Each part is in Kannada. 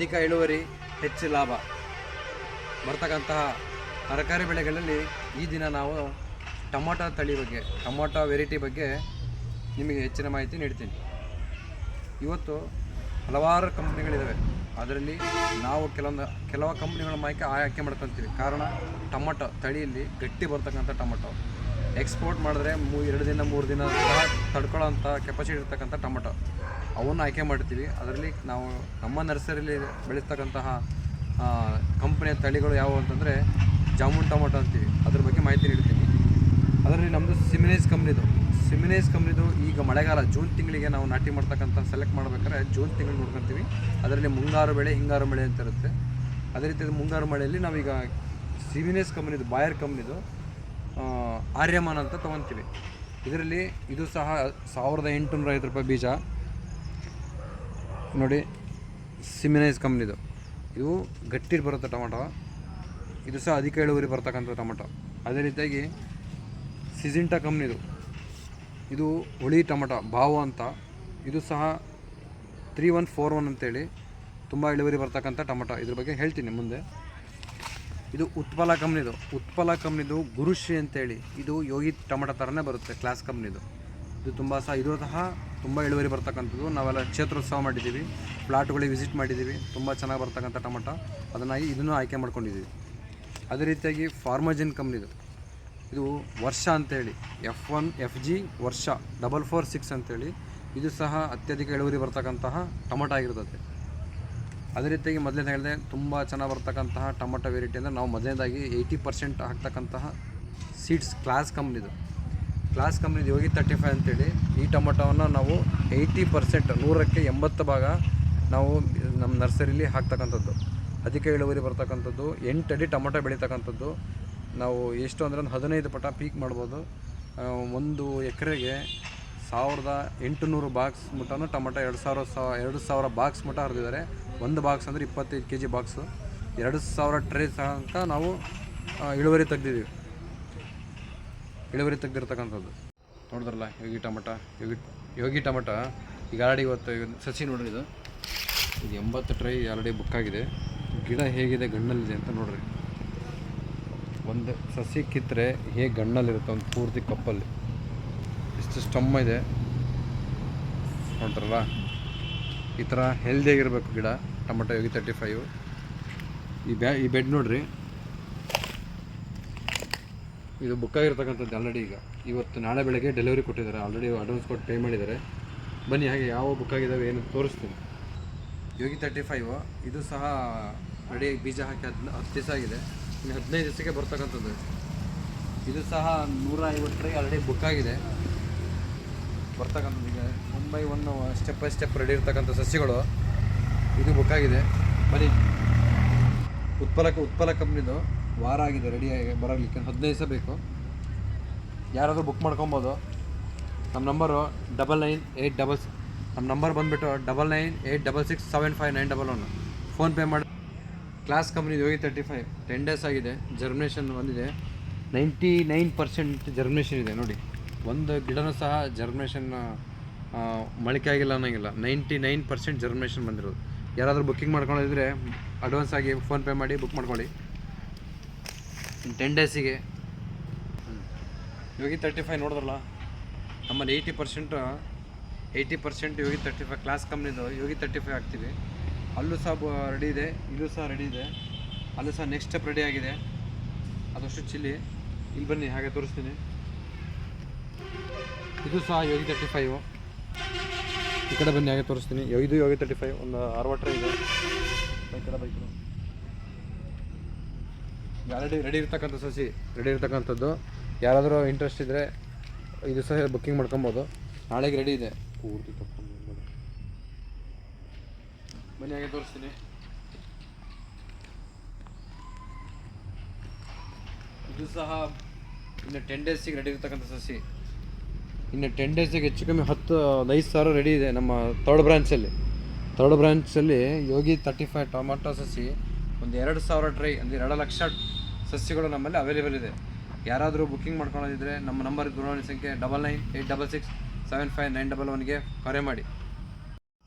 ಅಧಿಕ ಇಳುವರಿ, ಹೆಚ್ಚು ಲಾಭ ಬರ್ತಕ್ಕಂತಹ ತರಕಾರಿ ಬೆಳೆಗಳಲ್ಲಿ ಈ ದಿನ ನಾವು ಟೊಮೊಟೊ ತಳಿ ಬಗ್ಗೆ, ಟೊಮೊಟೊ ವೆರೈಟಿ ಬಗ್ಗೆ ನಿಮಗೆ ಹೆಚ್ಚಿನ ಮಾಹಿತಿ ನೀಡ್ತೀನಿ. ಇವತ್ತು ಹಲವಾರು ಕಂಪ್ನಿಗಳಿದ್ದಾವೆ, ಅದರಲ್ಲಿ ನಾವು ಕೆಲವು ಕಂಪ್ನಿಗಳ ಮಾಹಿತಿ ಆಯ್ಕೆ ಮಾಡ್ಕೊತೀವಿ. ಕಾರಣ ಟೊಮೊಟೊ ತಳಿಯಲ್ಲಿ ಗಟ್ಟಿ ಬರ್ತಕ್ಕಂಥ ಟೊಮೊಟೊ ಎಕ್ಸ್ಪೋರ್ಟ್ ಮಾಡಿದ್ರೆ 2 ದಿನ 3 ದಿನ ಸಹ ತಡ್ಕೊಳ್ಳೋಂಥ ಕೆಪಾಸಿಟಿ ಇರ್ತಕ್ಕಂಥ ಟೊಮೊಟೊ ಅವನ್ನು ಆಯ್ಕೆ ಮಾಡ್ತೀವಿ. ಅದರಲ್ಲಿ ನಾವು ನಮ್ಮ ನರ್ಸರಿಯಲ್ಲಿ ಬೆಳೆಸ್ತಕ್ಕಂತಹ ಕಂಪ್ನಿಯ ತಳಿಗಳು ಯಾವುವು ಅಂತಂದರೆ ಜಾಮೂನ್ ಟೊಮೊಟೊ ಅಂತೀವಿ. ಅದ್ರ ಬಗ್ಗೆ ಮಾಹಿತಿ ನೀಡ್ತೀನಿ. ಅದರಲ್ಲಿ ನಮ್ಮದು ಸಿಮಿನೇಸ್ ಕಂಪ್ನಿದು ಈಗ ಮಳೆಗಾಲ ಜೂನ್ ತಿಂಗಳಿಗೆ ನಾವು ನಾಟಿ ಮಾಡ್ತಕ್ಕಂಥ ಸೆಲೆಕ್ಟ್ ಮಾಡ್ಬೇಕಾದ್ರೆ ಜೂನ್ ತಿಂಗಳು ನೋಡ್ಕೊತೀವಿ. ಅದರಲ್ಲಿ ಮುಂಗಾರು ಬೆಳೆ, ಹಿಂಗಾರು ಬೆಳೆ ಅಂತ ಇರುತ್ತೆ. ಅದೇ ರೀತಿ ಮುಂಗಾರು ಮಳೆಯಲ್ಲಿ ನಾವೀಗ ಸಿಮಿನೇಸ್ ಕಂಪ್ನಿದು, ಬಾಯರ್ ಕಂಪ್ನಿದು ಆರ್ಯಮಾನ್ ಅಂತ ತೊಗೊತೀವಿ. ಇದರಲ್ಲಿ ಇದು ಸಹ 1850 ರೂಪಾಯಿ ಬೀಜ ನೋಡಿ. ಸಿಮಿನೇಸ್ ಕಂಪ್ನಿದು ಇದು ಗಟ್ಟಿ ಬರುತ್ತೆ ಟೊಮೊಟೊ, ಇದು ಸಹ ಅಧಿಕ ಇಳುವರಿ ಬರ್ತಕ್ಕಂಥ ಟೊಮೊಟೊ. ಅದೇ ರೀತಿಯಾಗಿ ಸಿಜಿಂಟಾ ಕಂಪ್ನಿದು ಇದು ಹುಳಿ ಟೊಮೊಟೊ ಬಾವು ಅಂತ, ಇದು ಸಹ 3141 ಅಂತೇಳಿ ತುಂಬ ಇಳುವರಿ ಬರ್ತಕ್ಕಂಥ ಟೊಮೊಟೊ. ಇದ್ರ ಬಗ್ಗೆ ಹೇಳ್ತೀನಿ ಮುಂದೆ. ಇದು ಉತ್ಪಲ ಕಂಪ್ನಿದು ಗುರುಶ್ರೀ ಅಂತೇಳಿ, ಇದು ಯೋಗಿ ಟೊಮೊಟೊ ಥರನೇ ಬರುತ್ತೆ, ಕ್ಲಾಸ್ ಕಂಪ್ನಿದು. ಇದು ಸಹ ತುಂಬ ಇಳುವರಿ ಬರ್ತಕ್ಕಂಥದ್ದು. ನಾವೆಲ್ಲ ಕ್ಷೇತ್ರೋತ್ಸವ ಮಾಡಿದ್ದೀವಿ, ಪ್ಲಾಟ್ಗಳಿಗೆ ವಿಸಿಟ್ ಮಾಡಿದ್ದೀವಿ, ತುಂಬ ಚೆನ್ನಾಗಿ ಬರ್ತಕ್ಕಂಥ ಟೊಮೊಟೊ. ಅದನ್ನಾಗಿ ಇದನ್ನು ಆಯ್ಕೆ ಮಾಡ್ಕೊಂಡಿದ್ದೀವಿ. ಅದೇ ರೀತಿಯಾಗಿ ಫಾರ್ಮಜಿನ್ ಕಂಪ್ನಿದು ಇದು ವರ್ಷ ಅಂತೇಳಿ, F1 FG ವರ್ಷ 446 ಅಂತೇಳಿ, ಇದು ಸಹ ಅತ್ಯಧಿಕ ಇಳುವರಿ ಬರ್ತಕ್ಕಂತಹ ಟೊಮೊಟೊ ಆಗಿರ್ತದೆ. ಅದೇ ರೀತಿಯಾಗಿ ಮೊದಲನೇ ಹೇಳಿದೆ ತುಂಬ ಚೆನ್ನಾಗಿ ಬರ್ತಕ್ಕಂತಹ ಟೊಮೊಟೊ ವೆರೈಟಿ ಅಂದರೆ ನಾವು ಮೊದಲನೇದಾಗಿ 80% ಹಾಕ್ತಕ್ಕಂತಹ ಸೀಡ್ಸ್ ಕ್ಲಾಸ್ ಕಂಪ್ನಿದು ಯೋಗಿ 35 ಅಂತೇಳಿ, ಈ ಟೊಮೊಟೊವನ್ನು ನಾವು 80% 100ಕ್ಕೆ 80 ಭಾಗ ನಾವು ನಮ್ಮ ನರ್ಸರಿಲಿ ಹಾಕ್ತಕ್ಕಂಥದ್ದು. ಅಧಿಕ ಇಳುವರಿ ಬರ್ತಕ್ಕಂಥದ್ದು, 8 ಅಡಿ ಟೊಮೊಟೊ ಬೆಳೀತಕ್ಕಂಥದ್ದು. ನಾವು ಎಷ್ಟು ಅಂದರೆ ಒಂದು 15 ಪಟ ಪೀಕ್ ಮಾಡ್ಬೋದು. 1 ಎಕರೆಗೆ 1800 ಬಾಕ್ಸ್ ಮುಟ್ಟನೂ ಟೊಮೊಟೊ 2000 ಬಾಕ್ಸ್ ಮುಟ್ಟ ಹರಿದಿದ್ದಾರೆ. ಒಂದು ಬಾಕ್ಸ್ ಅಂದರೆ 25 kg ಬಾಕ್ಸು, 2000 ಟ್ರೇ ತನಕ ನಾವು ಇಳುವರಿ ತೆಗೆದಿರ್ತಕ್ಕಂಥದ್ದು. ನೋಡಿದ್ರಲ್ಲ ಯೋಗಿ ಟೊಮೊಟೊ ಈಗ ಆಲ್ರೆಡಿ ಇವತ್ತು ಸಸಿ ನೋಡ್ರಿ, ಇದು 80 ಟ್ರೈ ಆಲ್ರೆಡಿ ಬುಕ್ ಆಗಿದೆ. ಗಿಡ ಹೇಗಿದೆ, ಗಣ್ಣಲ್ಲಿದೆ ಅಂತ ನೋಡ್ರಿ. ಒಂದು ಸಸಿ ಕಿತ್ತರೆ ಹೇಗೆ ಗಣ್ಣಲ್ಲಿರುತ್ತೆ, ಒಂದು ಪೂರ್ತಿ ಕಪ್ಪಲ್ಲಿ ಇಷ್ಟು ಸ್ಟಮ್ ಇದೆ ನೋಡ್ತಾರಲ್ಲ. ಈ ಥರ ಹೆಲ್ದಿಯಾಗಿರಬೇಕು ಗಿಡ ಟೊಮೊಟೊ ಯೋಗಿ 35. ಈ ಬೆಡ್ ನೋಡ್ರಿ, ಇದು ಬುಕ್ ಆಗಿರ್ತಕ್ಕಂಥದ್ದು ಆಲ್ರೆಡಿ. ಇವತ್ತು ನಾಳೆ ಬೆಳಗ್ಗೆ ಡೆಲಿವರಿ ಕೊಟ್ಟಿದ್ದಾರೆ, ಆಲ್ರೆಡಿ ಅಡ್ವಾನ್ಸ್ ಕೊಟ್ಟು ಪೇ ಮಾಡಿದ್ದಾರೆ. ಬನ್ನಿ ಹಾಗೆ ಯಾವ ಬುಕ್ ಆಗಿದ್ದಾವೆ ಏನು ತೋರಿಸ್ತೀನಿ. ಯೋಗಿ 35 ಇದು ಸಹ ರೆಡಿ, ಬೀಜ ಹಾಕಿ 10 ದಿವಸ ಆಗಿದೆ, ಇನ್ನು 15 ದಿವಸಕ್ಕೆ ಬರ್ತಕ್ಕಂಥದ್ದು. ಇದು ಸಹ 150 ಟ್ರೈ ಆಲ್ರೆಡಿ ಬುಕ್ ಆಗಿದೆ ಬರ್ತಕ್ಕಂಥದ್ದು. ಈಗ 1 by 1 step by step ready ಇರ್ತಕ್ಕಂಥ ಸಸಿಗಳು ಇದು ಬುಕ್ ಆಗಿದೆ. ಬನ್ನಿ, ಉತ್ಪಲ ಕಂಪ್ನಿದು ವಾರ ಆಗಿದೆ ರೆಡಿಯಾಗಿ ಬರಲಿಕ್ಕೆ, 15 ದಿವಸ ಬೇಕು. ಯಾರಾದರೂ ಬುಕ್ ಮಾಡ್ಕೊಬೋದು. ನಮ್ಮ ನಂಬರು 9986, ನಮ್ಮ ನಂಬರ್ ಬಂದುಬಿಟ್ಟು 9986675911. ಫೋನ್ಪೇ ಮಾಡಿ. ಕ್ಲಾಸ್ ಕಂಪ್ನಿ ಯೋಗಿ 35 10 ಡೇಸ್ ಆಗಿದೆ, ಜರ್ಮಿನೇಷನ್ ಬಂದಿದೆ. 99% ಜರ್ಮಿನೇಷನ್ ಇದೆ ನೋಡಿ. ಒಂದು ಗಿಡನೂ ಸಹ ಜರ್ಮಿನೇಷನ್ ಮೊಳಕೆ ಆಗಿಲ್ಲ ಅನ್ನೋಂಗಿಲ್ಲ. 99% ಜರ್ಮಿನೇಷನ್ ಬಂದಿರೋದು. ಯಾರಾದರೂ ಬುಕ್ಕಿಂಗ್ ಮಾಡ್ಕೊಂಡಿದ್ರೆ ಅಡ್ವಾನ್ಸ್ ಆಗಿ ಫೋನ್ಪೇ ಮಾಡಿ ಬುಕ್ ಮಾಡ್ಕೊಳ್ಳಿ. ಇನ್ನು 10 ಡೇಸಿಗೆ ಯೋಗಿ 35 ನೋಡಿದ್ರಲ್ಲ, ನಮ್ಮಲ್ಲಿ 80% ಯೋಗಿ 35 ಕ್ಲಾಸ್ ಕಂಪ್ನಿದು ಯೋಗಿ 35 ಹಾಕ್ತೀವಿ. ಅಲ್ಲೂ ಸಹ ರೆಡಿ ಇದೆ, ಇಲ್ಲೂ ಸಹ ರೆಡಿ ಇದೆ. ಅಲ್ಲೂ ಸಹ ನೆಕ್ಸ್ಟ್ ಸ್ಟೆಪ್ ರೆಡಿ ಆಗಿದೆ, ಅದಷ್ಟು ಚಿಲ್ಲಿ. ಇಲ್ಲಿ ಬನ್ನಿ ಹಾಗೆ ತೋರಿಸ್ತೀನಿ. ಇದು ಸಹ ಯೋಗಿ 35. ಈ ಕಡೆ ಬನ್ನಿ ಹಾಗೆ ತೋರಿಸ್ತೀನಿ. ಇದು ಯೋಗಿ 35 ಒಂದು 60 ಇದೆ. ಈ ಕಡೆ ಬೈಕು ಆಲ್ರೆಡಿ ರೆಡಿ ಇರ್ತಕ್ಕಂಥದ್ದು. ಯಾರಾದರೂ ಇಂಟ್ರೆಸ್ಟ್ ಇದ್ದರೆ ಇದು ಸಹ ಬುಕ್ಕಿಂಗ್ ಮಾಡ್ಕೊಬೋದು. ನಾಳೆಗೆ ರೆಡಿ ಇದೆ ಪೂರ್ತಿ. ಬನ್ನಿ ಹಾಗೆ ತೋರಿಸ್ತೀನಿ. ಇದು ಸಹ ಇನ್ನು 10 ಡೇಸಿಗೆ ರೆಡಿ ಇರ್ತಕ್ಕಂಥ ಸಸಿ. ಇನ್ನು 10 ಡೇಸಿಗೆ ಹೆಚ್ಚು ಕಮ್ಮಿ 5,000 ರೆಡಿ ಇದೆ ನಮ್ಮ ಥರ್ಡ್ ಬ್ರಾಂಚಲ್ಲಿ ಯೋಗಿ 35 ಟೊಮೊಟೊ ಸಸಿ ಒಂದು 2,000 ಟ್ರೈ ಅಂದರೆ 2 ಲಕ್ಷ ಸಸಿಗಳು ನಮ್ಮಲ್ಲಿ ಅವೈಲೇಬಲ್ ಇದೆ. ಯಾರಾದರೂ ಬುಕ್ಕಿಂಗ್ ಮಾಡ್ಕೊಳ್ಳೋದಿದ್ದರೆ ನಮ್ಮ ನಂಬರ್ ದೂರವಾಣಿ ಸಂಖ್ಯೆ 9986675911ಗೆ ಕರೆ ಮಾಡಿ.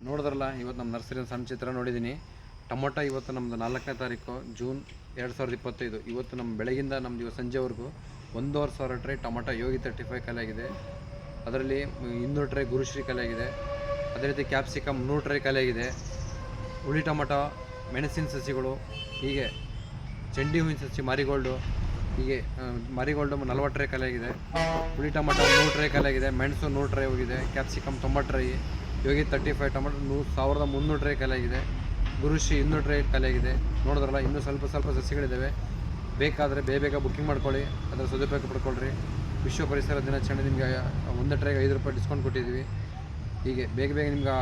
ನೋಡಿದ್ರಲ್ಲ, ಇವತ್ತು ನಮ್ಮ ನರ್ಸರಿ ಸಣ್ಣ ಚಿತ್ರ ನೋಡಿದ್ದೀನಿ. ಟೊಮೊಟೊ ಇವತ್ತು ನಮ್ಮದು 4ನೇ ತಾರೀಕು ಜೂನ್ 2025. ಇವತ್ತು ನಮ್ಮ ಬೆಳಗಿಂದ ನಮ್ಮದು ಇವತ್ತು ಸಂಜೆವರೆಗೂ 1,500 ಟ್ರೈ ಟೊಮೊಟೊ ಯೋಗಿ 35 ಖಾಲಿಯಾಗಿದೆ. ಅದರಲ್ಲಿ 200 ಟ್ರೈ ಗುರುಶ್ರೀ ಖಾಲಿಯಾಗಿದೆ. ಅದೇ ರೀತಿ ಕ್ಯಾಪ್ಸಿಕಮ್ 100 ಟ್ರೈ ಖಾಲಿಯಾಗಿದೆ. ಹುಳಿ ಟೊಮೊಟೊ, ಮೆಣಸಿನ ಸಸಿಗಳು, ಹೀಗೆ ಚೆಂಡಿ ಹೂವಿನ ಸಸಿ ಮಾರಿಗೋಲ್ಡು, ಹೀಗೆ ಮಾರಿಗೋಲ್ಡು 40 ಟ್ರೈ ಖಾಲಿಯಾಗಿದೆ. ಹುಳಿ ಟೊಮೊಟೊ 100 ಟ್ರೈ ಖಾಲಿಯಾಗಿದೆ. ಮೆಣಸು 100 ಟ್ರೈ ಹೋಗಿದೆ. Capsicum 90 try, Yogi 35 tomato 1,300 try ಖಾಲಿಯಾಗಿದೆ. ಗುರುಶ್ರೀ 200 ಟ್ರೈ ಖಾಲಿಯಾಗಿದೆ. ನೋಡಿದ್ರಲ್ಲ, ಇನ್ನೂ ಸ್ವಲ್ಪ ಸಸಿಗಳಿದ್ದಾವೆ. ಬೇಕಾದರೆ ಬೇಗ ಬುಕ್ಕಿಂಗ್ ಮಾಡ್ಕೊಳ್ಳಿ, ಅದರ ಸದುಪಯೋಗ ಪಡ್ಕೊಳ್ರಿ. ವಿಶ್ವ ಪರಿಸರ ದಿನಾಚರಣೆ ನಿಮಗೆ 1 ಟ್ರೈಗೆ 5 ರೂಪಾಯಿ ಡಿಸ್ಕೌಂಟ್ ಕೊಟ್ಟಿದ್ದೀವಿ. ಹೀಗೆ ಬೇಗ ನಿಮ್ಗೆ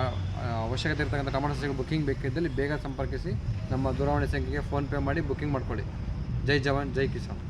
ಅವಶ್ಯಕತೆ ಇರ್ತಕ್ಕಂಥ ಟೊಮೊಟೊ ಸಸಿಗಳು ಬುಕ್ಕಿಂಗ್ ಬೇಕಿದ್ದಲ್ಲಿ ಬೇಗ ಸಂಪರ್ಕಿಸಿ. ನಮ್ಮ ದೂರವಾಣಿ ಸಂಖ್ಯೆಗೆ ಫೋನ್ಪೇ ಮಾಡಿ ಬುಕ್ಕಿಂಗ್ ಮಾಡ್ಕೊಳ್ಳಿ. ಜೈ ಜವಾನ್, ಜೈ ಕಿಸಾನ್.